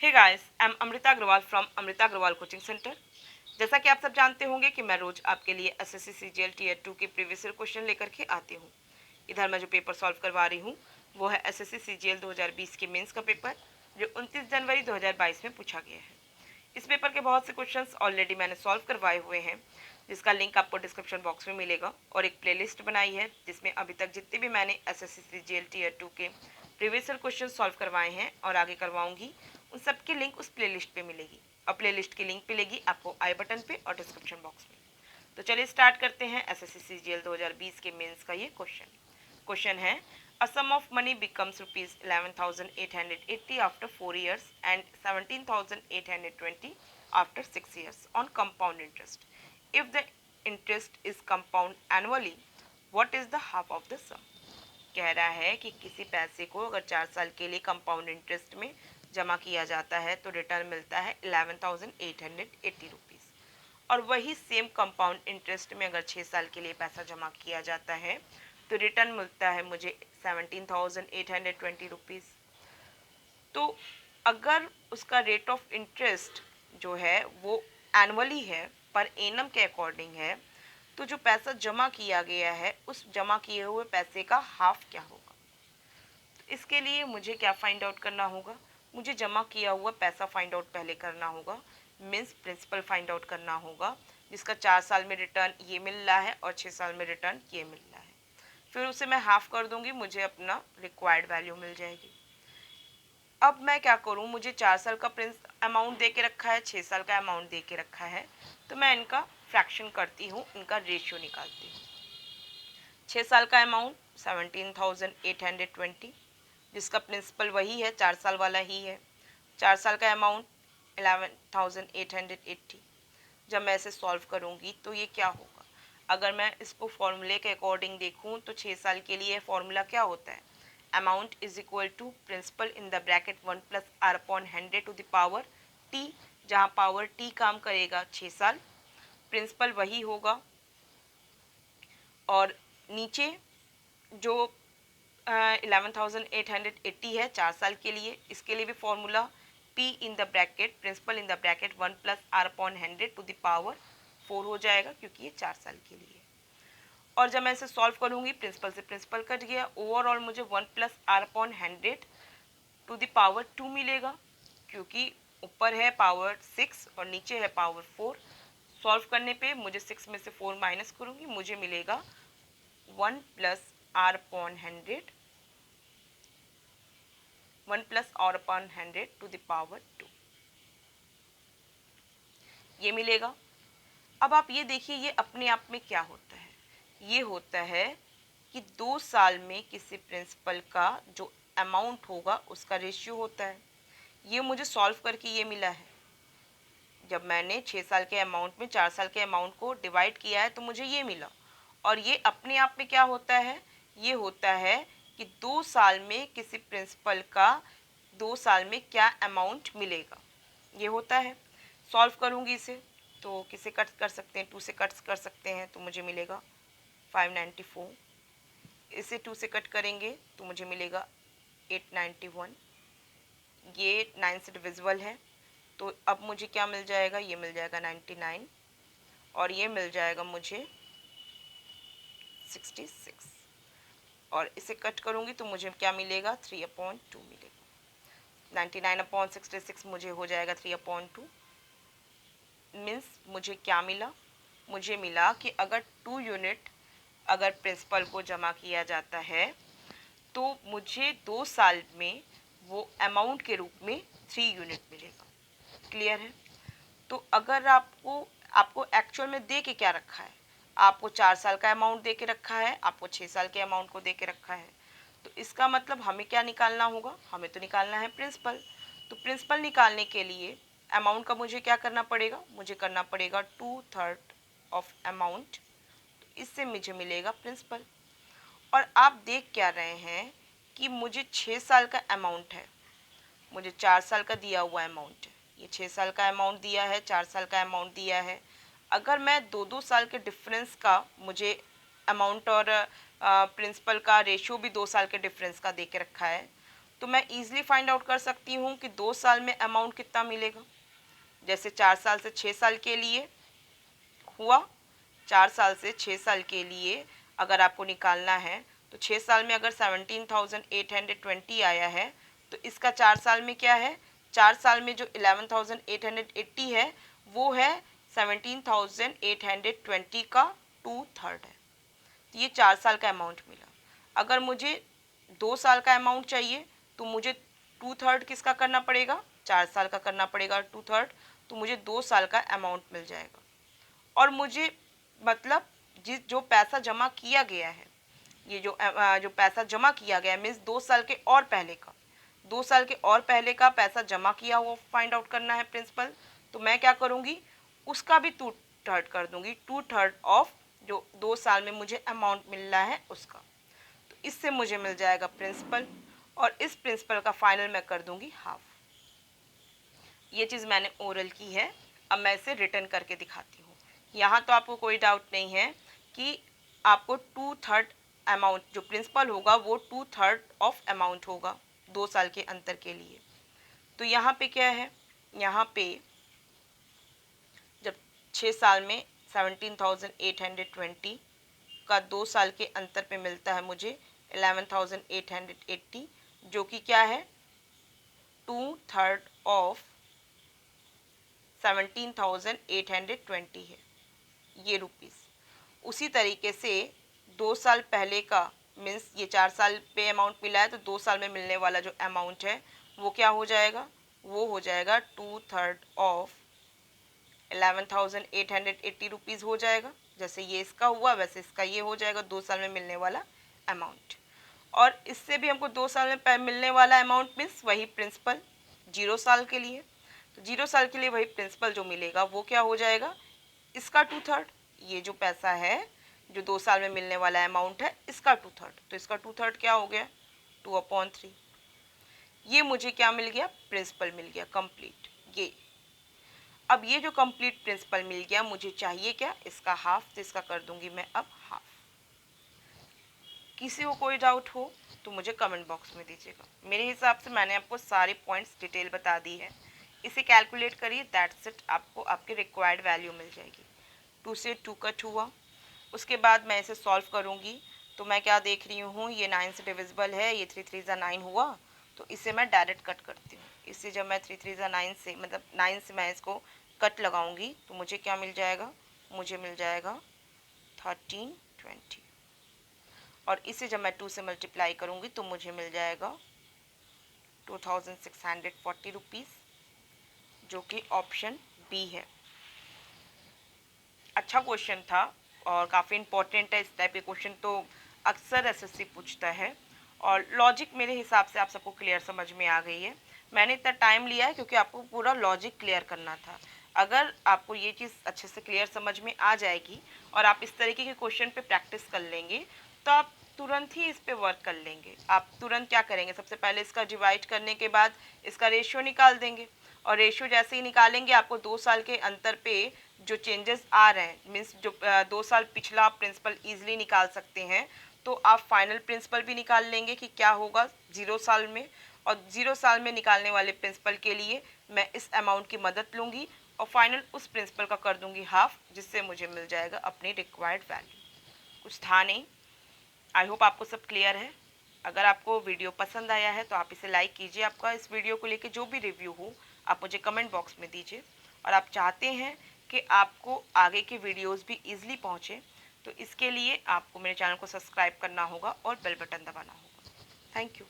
Hey guys, I am Amrita Agarwal from Amrita Agarwal coaching centre. जैसा कि आप सब जानते होंगे कि मैं रोज आपके लिए एसएससी सीजीएल टीयर 2 के प्रीवियस ईयर क्वेश्चन लेकर के आती हूँ। इधर मैं जो पेपर सॉल्व करवा रही हूँ वो है एसएससी सीजीएल 2020 के मेंस का पेपर, जो 29 जनवरी 2022 में पूछा गया है। इस पेपर के बहुत से क्वेश्चंस ऑलरेडी मैंने सॉल्व करवाए हुए हैं, जिसका लिंक आपको डिस्क्रिप्शन बॉक्स में मिलेगा, और एक प्लेलिस्ट बनाई है जिसमें अभी तक जितने भी मैंने एसएससी सीजीएल टीयर 2 के प्रीवियस ईयर क्वेश्चन सॉल्व करवाए हैं और आगे करवाऊंगी, उन सब की लिंक उस प्लेलिस्ट पे मिलेगी। और प्लेलिस्ट की लिंक मिलेगी आपको आई बटन पे और डिस्क्रिप्शन बॉक्स में। तो चलिए स्टार्ट करते हैं एसएससी सीजीएल 2020 के मेंस का ये क्वेश्चन है, a sum of money becomes rupees 11,880 after 4 years and 17,820 after 6 years on compound interest. If the interest is compound annually, what is the half of the sum? कह रहा है कि किसी पैसे को अगर 4 साल के लिए कंपाउंड इंटरेस्ट में जमा किया जाता है तो रिटर्न मिलता है 11,880 रुपीज़, और वही सेम कंपाउंड इंटरेस्ट में अगर 6 साल के लिए पैसा जमा किया जाता है तो रिटर्न मिलता है मुझे 17,820 रुपीज़। तो अगर उसका रेट ऑफ इंटरेस्ट जो है वो एनुअली है, पर एनम के अकॉर्डिंग है, तो जो पैसा जमा किया गया है उस जमा किए हुए पैसे का हाफ क्या होगा। तो इसके लिए मुझे क्या फाइंड आउट करना होगा, मुझे जमा किया हुआ पैसा फाइंड आउट पहले करना होगा, मीन्स प्रिंसिपल फाइंड आउट करना होगा, जिसका 4 साल में रिटर्न ये मिल रहा है और 6 साल में रिटर्न ये मिल रहा है। फिर उसे मैं हाफ कर दूंगी, मुझे अपना रिक्वायर्ड वैल्यू मिल जाएगी। अब मैं क्या करूं, मुझे 4 साल का प्रिंस अमाउंट दे के रखा है, 6 साल का अमाउंट दे के रखा है, तो मैं इनका फ्रैक्शन करती हूँ, इनका रेशियो निकालती हूँ। 6 साल का अमाउंट 17,820, जिसका प्रिंसिपल वही है, 4 साल वाला ही है। 4 साल का अमाउंट 11,880। जब मैं इसे सॉल्व करूँगी तो ये क्या होगा, अगर मैं इसको फॉर्मूले के अकॉर्डिंग देखूँ तो 6 साल के लिए फॉर्मूला क्या होता है, amount is equal to principal in the bracket 1 plus R upon 100 to the power T, जहाँ पावर टी काम करेगा 6 साल, प्रिंसिपल वही होगा। और नीचे जो 11,880 है 4 साल के लिए, इसके लिए भी formula P in the bracket principal in the bracket 1 plus R upon 100 to the power 4 हो जाएगा, क्योंकि ये 4 साल के लिए। और जब मैं इसे सॉल्व करूंगी, प्रिंसिपल से प्रिंसिपल कट गया, ओवरऑल मुझे 1 plus R upon 100 to the power 2 मिलेगा, क्योंकि ऊपर है पावर 6 और नीचे है पावर 4। सॉल्व करने पे मुझे 6 में से 4 माइनस करूंगी, मुझे मिलेगा 1 plus R upon 100, 1 plus R upon 100 to the power 2, ये मिलेगा। अब आप ये देखिए, ये अपने आप में क्या होता है, ये होता है कि 2 साल में किसी प्रिंसिपल का जो अमाउंट होगा उसका रेशियो होता है। ये मुझे सॉल्व करके ये मिला है, जब मैंने 6 साल के अमाउंट में 4 साल के अमाउंट को डिवाइड किया है तो मुझे ये मिला। और ये अपने आप में क्या होता है, ये होता है कि 2 साल में किसी प्रिंसिपल का 2 साल में क्या अमाउंट मिलेगा, ये होता है। सॉल्व करूँगी इसे तो किसे कट कर सकते हैं, 2 से कट कर सकते हैं, तो मुझे मिलेगा 594। इसे 2 से कट करेंगे तो मुझे मिलेगा 891। ये 9 से डिविजिबल है, तो अब मुझे क्या मिल जाएगा, ये मिल जाएगा 99, और ये मिल जाएगा मुझे 66। और इसे कट करूँगी तो मुझे क्या मिलेगा, 3/2 मिलेगा। 99/66 मुझे हो जाएगा 3/2। मीन्स मुझे क्या मिला, मुझे मिला कि अगर 2 यूनिट अगर प्रिंसिपल को जमा किया जाता है तो मुझे 2 साल में वो अमाउंट के रूप में 3 यूनिट मिलेगा। क्लियर है। तो अगर आपको आपको एक्चुअल में दे के क्या रखा है, आपको 4 साल का अमाउंट दे के रखा है, आपको 6 साल के अमाउंट को दे के रखा है, तो इसका मतलब हमें क्या निकालना होगा, हमें तो निकालना है प्रिंसिपल। तो प्रिंसिपल निकालने के लिए अमाउंट का मुझे क्या करना पड़ेगा, मुझे करना पड़ेगा 2/3 ऑफ अमाउंट, तो इससे मुझे मिलेगा प्रिंसिपल। और आप देख क्या रहे हैं कि मुझे 6 साल का अमाउंट है, मुझे 4 साल का दिया हुआ अमाउंट है, ये 6 साल का अमाउंट दिया है, 4 साल का अमाउंट दिया है। अगर मैं 2-2 साल के डिफरेंस का, मुझे अमाउंट और प्रिंसिपल का रेशियो भी 2 साल के डिफरेंस का दे के रखा है, तो मैं ईजिली फाइंड आउट कर सकती हूँ कि 2 साल में अमाउंट कितना मिलेगा। जैसे 4 साल से 6 साल के लिए हुआ, 4 साल से 6 साल के लिए अगर आपको निकालना है तो 6 साल में अगर 17,820 आया है तो इसका 4 साल में क्या है, 4 साल में जो 11,880 है वो है 17,820 का 2/3 है। तो ये 4 साल का अमाउंट मिला। अगर मुझे 2 साल का अमाउंट चाहिए तो मुझे 2/3 किसका करना पड़ेगा, 4 साल का करना पड़ेगा 2/3, तो मुझे 2 साल का अमाउंट मिल जाएगा। और मुझे मतलब जो पैसा जमा किया गया है, ये जो पैसा जमा किया गया है मीन्स 2 साल के और पहले का, 2 साल के और पहले का पैसा जमा किया हुआ फाइंड आउट करना है प्रिंसिपल। तो मैं क्या करूँगी, उसका भी 2/3 कर दूँगी, 2/3 ऑफ जो 2 साल में मुझे अमाउंट मिल रहा है उसका। तो इससे मुझे मिल जाएगा प्रिंसिपल, और इस प्रिंसिपल का फाइनल मैं कर दूँगी हाफ। ये चीज़ मैंने ओरल की है, अब मैं इसे रिटर्न करके दिखाती हूँ। यहाँ तो आपको कोई डाउट नहीं है कि आपको 2/3 अमाउंट जो प्रिंसिपल होगा वो 2/3 ऑफ अमाउंट होगा 2 साल के अंतर के लिए। तो यहाँ पे क्या है, यहाँ पे जब 6 साल में 17,820 का 2 साल के अंतर पे मिलता है मुझे 11,880, जो कि क्या है 2/3 ऑफ 17,820 है ये रुपीस। उसी तरीके से 2 साल पहले का मीन्स ये 4 साल पे अमाउंट मिला है तो 2 साल में मिलने वाला जो अमाउंट है वो क्या हो जाएगा, वो हो जाएगा 2/3 ऑफ 11,880 रुपीज़ हो जाएगा। जैसे ये इसका हुआ वैसे इसका ये हो जाएगा 2 साल में मिलने वाला अमाउंट। और इससे भी हमको 2 साल में मिलने वाला अमाउंट मीन्स वही प्रिंसिपल 0 साल के लिए, तो 0 साल के लिए वही प्रिंसिपल जो मिलेगा वो क्या हो जाएगा, इसका 2/3, ये जो पैसा है जो 2 साल में मिलने वाला अमाउंट है इसका 2/3, तो इसका 2/3 क्या हो गया 2/3। ये मुझे क्या मिल गया, प्रिंसिपल मिल गया कंप्लीट। ये अब ये जो कंप्लीट प्रिंसिपल मिल गया मुझे चाहिए क्या, इसका हाफ, तो इसका कर दूंगी मैं अब हाफ। किसी को कोई डाउट हो तो मुझे कमेंट बॉक्स में दीजिएगा। मेरे हिसाब से मैंने आपको सारे पॉइंट्स डिटेल बता दी है, इसे कैलकुलेट करिए, दैट्स इट, आपको आपके रिक्वायर्ड वैल्यू मिल जाएगी। 2 से 2 कट हुआ, उसके बाद मैं इसे सॉल्व करूँगी तो मैं क्या देख रही हूँ, ये 9 से डिविजिबल है, ये 3 3 9 हुआ, तो इसे मैं डायरेक्ट कट करती हूँ। इससे जब मैं 3 3 9 से मतलब 9 से मैं इसको कट लगाऊंगी तो मुझे क्या मिल जाएगा, मुझे मिल जाएगा 1320, और इसे जब मैं 2 से मल्टीप्लाई करूँगी तो मुझे मिल जाएगा 2640 रुपीज़, जो कि ऑप्शन बी है। अच्छा क्वेश्चन था और काफ़ी इम्पोर्टेंट है, इस टाइप के क्वेश्चन तो अक्सर एसएससी पूछता है, और लॉजिक मेरे हिसाब से आप सबको क्लियर समझ में आ गई है। मैंने इतना टाइम लिया है क्योंकि आपको पूरा लॉजिक क्लियर करना था। अगर आपको ये चीज़ अच्छे से क्लियर समझ में आ जाएगी और आप इस तरीके के क्वेश्चन पे प्रैक्टिस कर लेंगे तो आप तुरंत ही इस पे वर्क कर लेंगे। आप तुरंत क्या करेंगे, सबसे पहले इसका डिवाइड करने के बाद इसका रेशियो निकाल देंगे, और रेशियो जैसे ही निकालेंगे आपको 2 साल के अंतर पे जो चेंजेस आ रहे हैं मीन्स जो 2 साल पिछला आप प्रिंसिपल ईजिली निकाल सकते हैं, तो आप फाइनल प्रिंसिपल भी निकाल लेंगे कि क्या होगा 0 साल में, और 0 साल में निकालने वाले प्रिंसिपल के लिए मैं इस अमाउंट की मदद लूँगी और फाइनल उस प्रिंसिपल का कर दूँगी हाफ, जिससे मुझे मिल जाएगा अपनी रिक्वायर्ड वैल्यू। कुछ था नहीं। आई होप आपको सब क्लियर है। अगर आपको वीडियो पसंद आया है तो आप इसे लाइक कीजिए। आपका इस वीडियो को लेकर जो भी रिव्यू हो आप मुझे कमेंट बॉक्स में दीजिए, और आप चाहते हैं कि आपको आगे के वीडियोस भी ईजिली पहुंचे तो इसके लिए आपको मेरे चैनल को सब्सक्राइब करना होगा और बेल बटन दबाना होगा। Thank you.